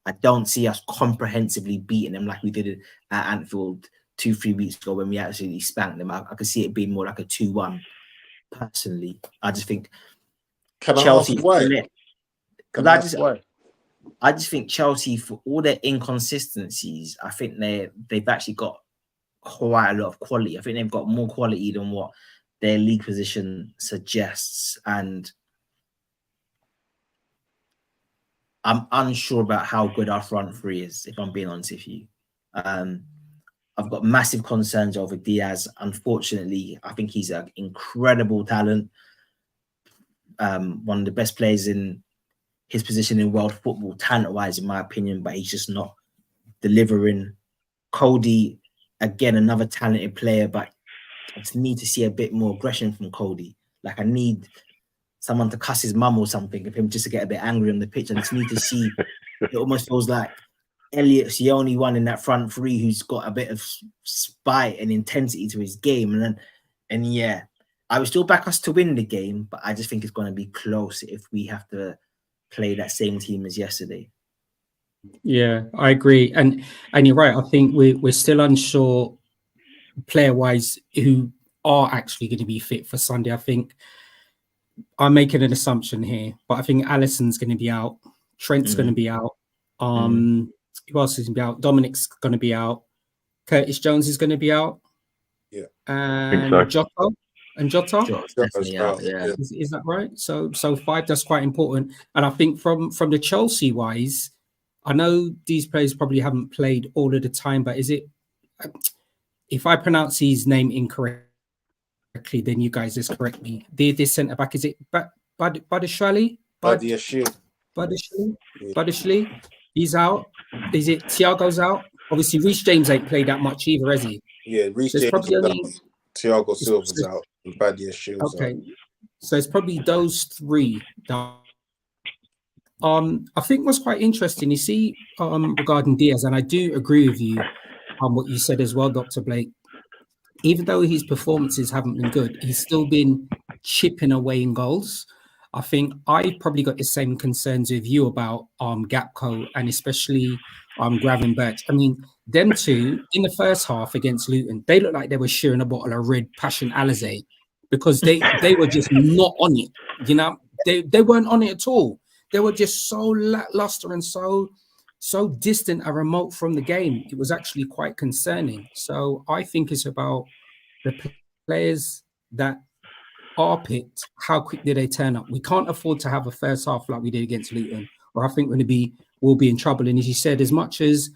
I don't see us comprehensively beating them like we did at Anfield 2-3 weeks ago when we absolutely spanked them. I could see it being more like a 2-1. Personally, I just think Chelsea. Why? I just think Chelsea, for all their inconsistencies, I think they've actually got quite a lot of quality. I think they've got more quality than what their league position suggests, and I'm unsure about how good our front three is, if I'm being honest with you. I've got massive concerns over Diaz. Unfortunately, I think he's an incredible talent, one of the best players in his position in world football, talent-wise, in my opinion, but he's just not delivering. Cody, again, another talented player, but I just need to see a bit more aggression from Cody. Like, I need someone to cuss his mum or something, of him just to get a bit angry on the pitch. And just need to see, it almost feels like Elliot's the only one in that front three who's got a bit of spite and intensity to his game. And yeah, I would still back us to win the game, but I just think it's going to be close if we have to play that same team as yesterday. Yeah, I agree. And you're right. I think we're still unsure player-wise who are actually going to be fit for Sunday. I think I'm making an assumption here, but I think Alisson's going to be out. Trent's going to be out. Who else is going to be out? Dominic's going to be out. Curtis Jones is going to be out. Yeah. And Jota. And Jota? Definitely out, yeah. Is that right? So 5, that's quite important. And I think from the Chelsea wise, I know these players probably haven't played all of the time, but is it, if I pronounce his name incorrectly, then you guys just correct me. This centre back, is it Badishali? Badishali? He's out. Is it Thiago's out? Obviously, Reece James ain't played that much either, has he? Yeah, Reece James is out. Thiago Silva's out. And Badiashiel's out. So it's probably those 3 that. I think what's quite interesting, you see, regarding Diaz, and I do agree with you on what you said as well, Dr. Blake. Even though his performances haven't been good, he's still been chipping away in goals. I think I probably got the same concerns with you about Gakpo and especially Gravenberch. I mean, them two in the first half against Luton, they looked like they were sharing a bottle of red Passion Alizé because they were just not on it. You know, they weren't on it at all. They were just so lackluster and so distant and remote from the game. It was actually quite concerning. So I think it's about the players that are picked. How quick do they turn up? We can't afford to have a first half like we did against Luton, or I think we'll be in trouble. And as you said, as much as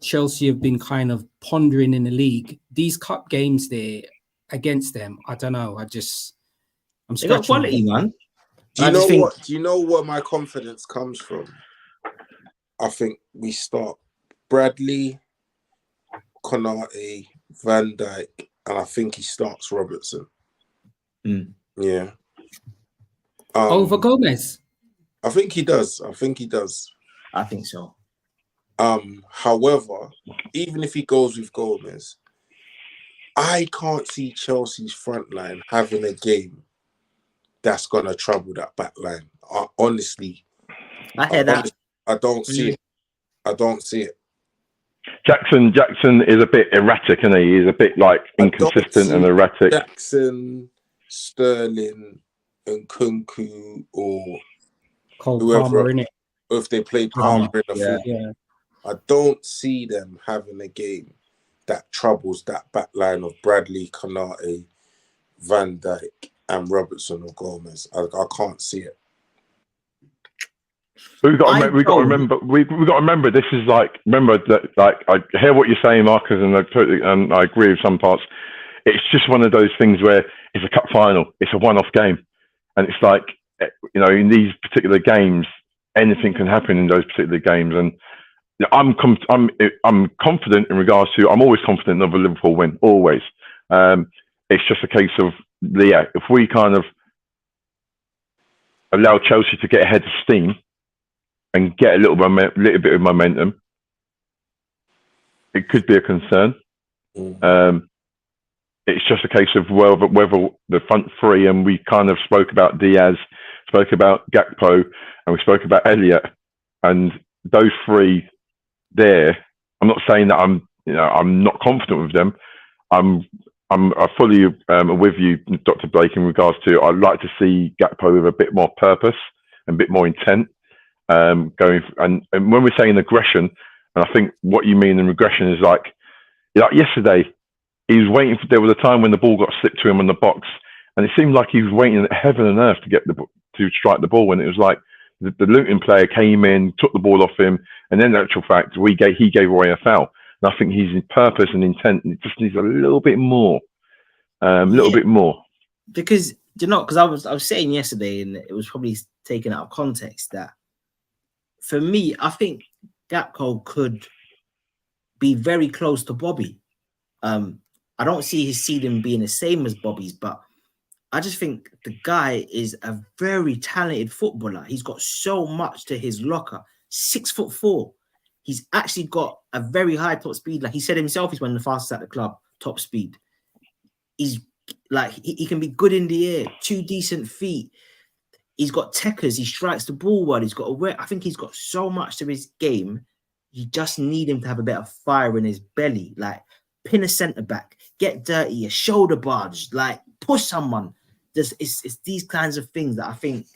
Chelsea have been kind of pondering in the league, these cup games there against them, I don't know. I'm they got quality, man. Do you know what my confidence comes from? I think we start Bradley, Konate, Van Dijk, and I think he starts Robertson. Yeah. Over Gomez? I think he does. I think so. However, even if he goes with Gomez, I can't see Chelsea's front line having a game that's gonna trouble that back line. Honestly, I hear that. I don't see it. I don't see it. Jackson is a bit erratic, isn't he? He's a bit like inconsistent and erratic. Jackson, Sterling, and Kunku, or Cole whoever, Palmer, innit? or if they play Palmer in the field. Yeah. I don't see them having a game that troubles that back line of Bradley, Konate, Van Dijk, and Robertson or Gomez. I can't see it. We've got to remember. This is like, I hear what you're saying, Marcus, and I agree with some parts. It's just one of those things where it's a cup final. It's a one-off game, and it's like, you know, in these particular games, anything can happen in those particular games. And I'm confident in regards to. I'm always confident of a Liverpool win. Always. It's just a case of if we kind of allow Chelsea to get ahead of steam and get a little bit of momentum, it could be a concern. It's just a case of whether the front 3, and we kind of spoke about Diaz, spoke about Gakpo, and we spoke about Elliott, and those 3 there. I'm not saying that I'm not confident with them. I'm fully with you, Dr. Blake, in regards to I'd like to see Gakpo with a bit more purpose and a bit more intent. And when we're saying aggression, and I think what you mean in regression is like yesterday, he was waiting there was a time when the ball got slipped to him on the box, and it seemed like he was waiting at heaven and earth to strike the ball, when it was like the Luton player came in, took the ball off him, and then in actual fact he gave away a foul. And I think his purpose and intent, it just needs a little bit more, bit more. Because I was saying yesterday, and it was probably taken out of context, that for me, I think Gakpo could be very close to Bobby. I don't see his ceiling being the same as Bobby's, but I just think the guy is a very talented footballer. He's got so much to his locker. 6'4". He's actually got a very high top speed. Like he said himself, he's one of the fastest at the club, top speed. He's like, he can be good in the air, 2 decent feet. He's got techers. He strikes the ball well. He's got I think he's got so much to his game. You just need him to have a bit of fire in his belly. Like, pin a centre back, get dirty, a shoulder barge, like push someone. It's these kinds of things that I think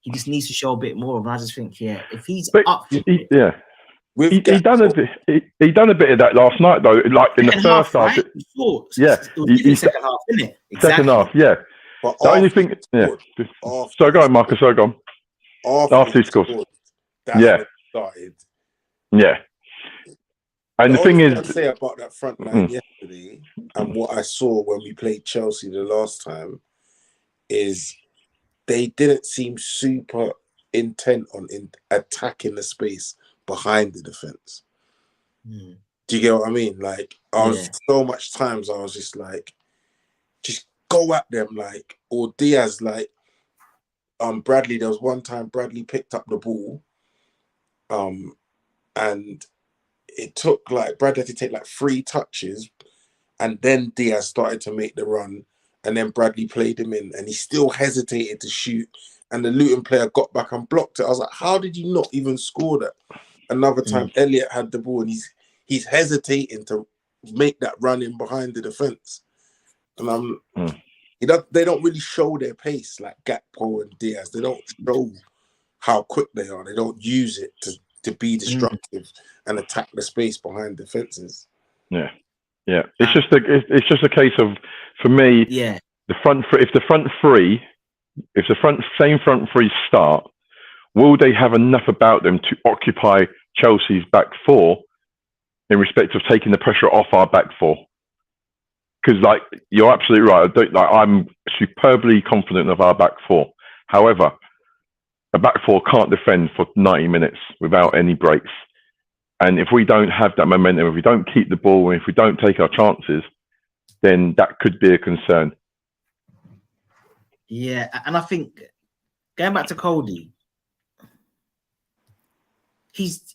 he just needs to show a bit more of. And I just think, yeah, if he's up, he done a bit of that last night though. Like in the first half, right? Yeah, he second half, isn't it? Exactly. Second half, yeah. But The only thing, So go on, Marcus. So go on. After he scores, that's when it started. Yeah. And the thing is, I say about that front line yesterday, and what I saw when we played Chelsea the last time, is they didn't seem super intent on attacking the space behind the defense. Do you get what I mean? Like, I was so much times I was just like, just go at them, like, or Diaz, like, Bradley. There was one time Bradley picked up the ball, and it took like Bradley had to take like 3 touches, and then Diaz started to make the run, and then Bradley played him in, and he still hesitated to shoot, and the Luton player got back and blocked it. I was like, how did you not even score that? Another time, Elliot had the ball, and he's hesitating to make that run in behind the defense, and they don't really show their pace like Gakpo and Diaz. They don't show how quick they are. They don't use it to be destructive and attack the space behind defenses. Yeah. It's just a case of, for me, the front. If the front three start, will they have enough about them to occupy Chelsea's back four in respect of taking the pressure off our back four? Because, like, you're absolutely right. I'm superbly confident of our back four. However, a back four can't defend for 90 minutes without any breaks. And if we don't have that momentum, if we don't keep the ball, and if we don't take our chances, then that could be a concern. Yeah, and I think, going back to Cody, his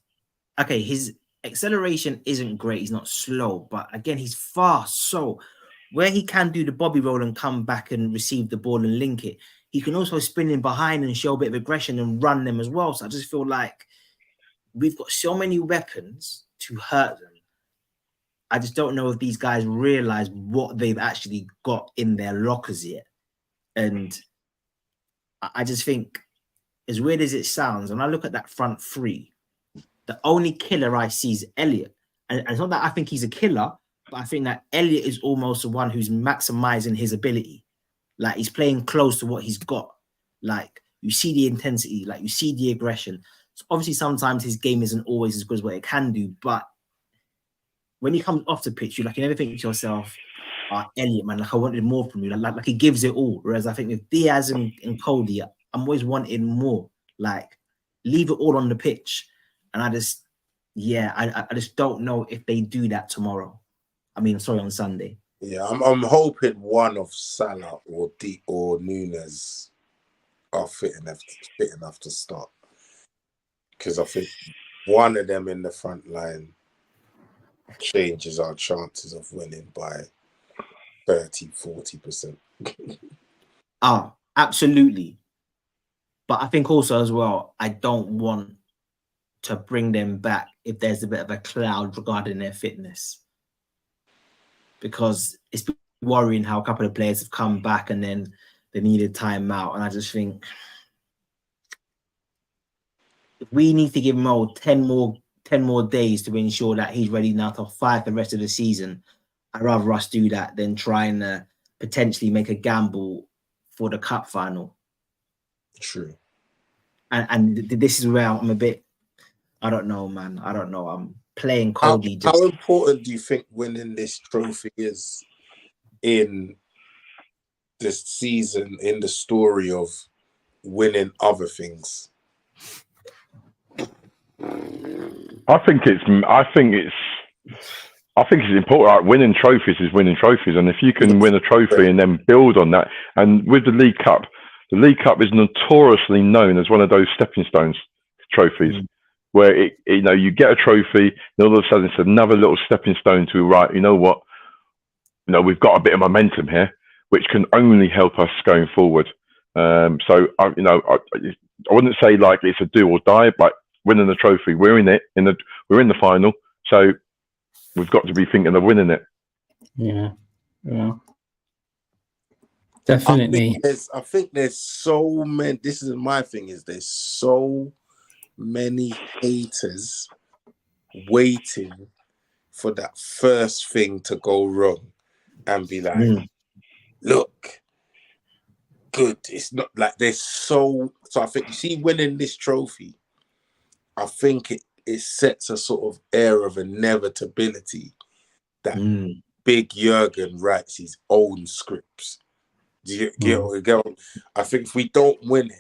acceleration isn't great. He's not slow, but again, he's fast. So where he can do the bobby roll and come back and receive the ball and link it, he can also spin in behind and show a bit of aggression and run them as well. So I just feel like we've got so many weapons to hurt them. I just don't know if these guys realize what they've actually got in their lockers yet. And I just think, as weird as it sounds, when I look at that front three, the only killer I see is Elliot. And it's not that I think he's a killer, but I think that Elliot is almost the one who's maximizing his ability. Like, he's playing close to what he's got. Like, you see the intensity, like, you see the aggression. So obviously, sometimes his game isn't always as good as what it can do, but when he comes off the pitch, you never think to yourself, Elliot, man, like, I wanted more from you. Like he gives it all. Whereas I think with Diaz and Cody, I'm always wanting more. Like, leave it all on the pitch. And I just don't know if they do that tomorrow. On Sunday. Yeah, I'm hoping one of Salah or Nunes are fit enough to start. Because I think one of them in the front line changes our chances of winning by 30-40%. Oh, absolutely. But I think also as well, I don't want to bring them back if there's a bit of a cloud regarding their fitness. Because it's been worrying how a couple of players have come back and then they needed time out. And I just think we need to give Mo 10 more days to ensure that he's ready now to fight the rest of the season. I'd rather us do that than trying to potentially make a gamble for the cup final. True. And this is where I'm a bit, I don't know, man. I don't know. I'm playing Cody. How important do you think winning this trophy is in this season, in the story of winning other things? I think it's I think it's important. Like, winning trophies is winning trophies, and if you can win a trophy and then build on that, and with the League Cup is notoriously known as one of those stepping stones trophies, where you get a trophy, and all of a sudden it's another little stepping stone to right. You know what? We've got a bit of momentum here, which can only help us going forward. So I wouldn't say like it's a do or die, but winning the trophy, we're in it. We're in the final, so we've got to be thinking of winning it. Yeah, definitely. I think there's so many. This is my thing. Is there's so many haters waiting for that first thing to go wrong and be like, look, good. It's not like there's so I think you see winning this trophy, I think it sets a sort of air of inevitability that Big Jurgen writes his own scripts. Do you get what we go? I think if we don't win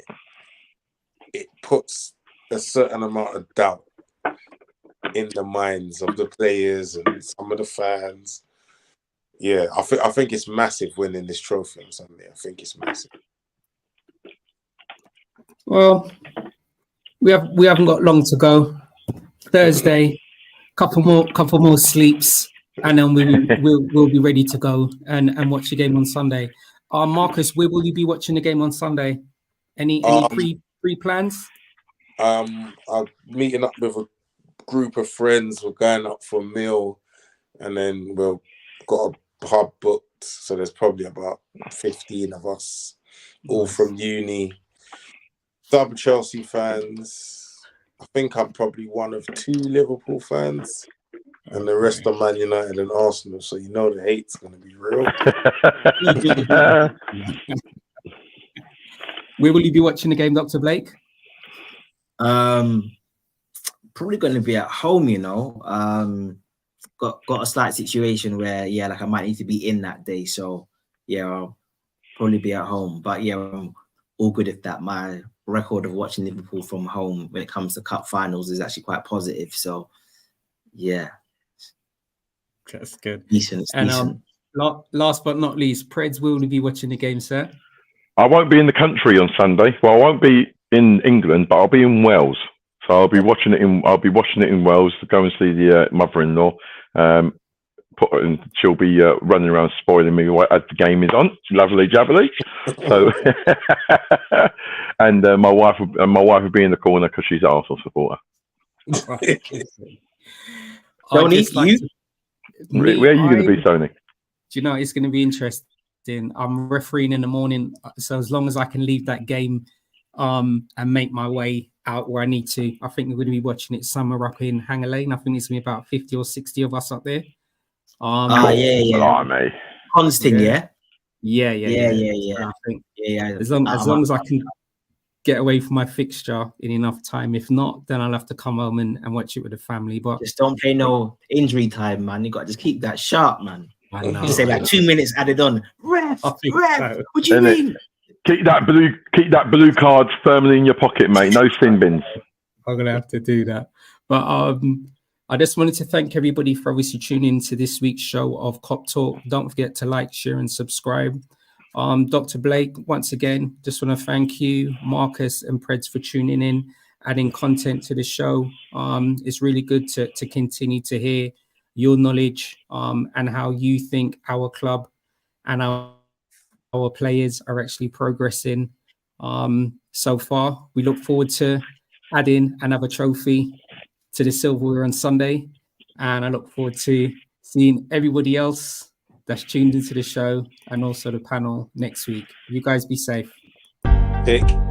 it puts a certain amount of doubt in the minds of the players and some of the fans. Yeah, I think it's massive winning this trophy on Sunday. I think it's massive. Well, we haven't got long to go. Thursday, couple more sleeps, and then we'll be ready to go and watch the game on Sunday. Marcus, where will you be watching the game on Sunday? Any pre plans? I'm meeting up with a group of friends. We're going up for a meal, and then we've got a pub booked. So there's probably about 15 of us, all from uni. Some Chelsea fans. I think I'm probably one of 2 Liverpool fans, and the rest are Man United and Arsenal. So the hate's going to be real. Where will you be watching the game, Dr. Blake? Probably going to be at home. Got a slight situation where I might need to be in that day. So I'll probably be at home. But I'm all good if that. My record of watching Liverpool from home when it comes to cup finals is actually quite positive. So that's good. Decent. Last but not least, Preds, will you be watching the game, sir? I won't be in the country on Sunday. Well, I won't be in England, but I'll be in Wales. So I'll be watching it in Wales to go and see the mother-in-law. And she'll be running around spoiling me as the game is on. Lovely jubbly. So, and my wife will be in the corner because she's an Arsenal supporter. Tony, where are you going to be, Tony? Do you know it's going to be interesting? I'm refereeing in the morning, so as long as I can leave that game and make my way out where I need to, I think we're going to be watching it somewhere up in Hanger Lane. I think it's going to be about 50 or 60 of us up there. Constant, yeah. I think as long as I can get away from my fixture in enough time. If not, then I'll have to come home and watch it with the family. But just don't pay no injury time, man. You got to just keep that sharp, man. I know. Just say like 2 minutes added on. Ref, so. What do you mean? Keep that blue card firmly in your pocket, mate. No sin bins. I'm gonna have to do that. But I just wanted to thank everybody for obviously tuning in to this week's show of Cop Talk. Don't forget to like, share, and subscribe. Dr. Blake, once again, just want to thank you, Marcus and Preds, for tuning in, adding content to the show. It's really good to continue to hear your knowledge and how you think our club and our players are actually progressing so far. We look forward to adding another trophy to the silverware on Sunday, and I look forward to seeing everybody else that's tuned into the show and also the panel next week. You guys be safe. Pick.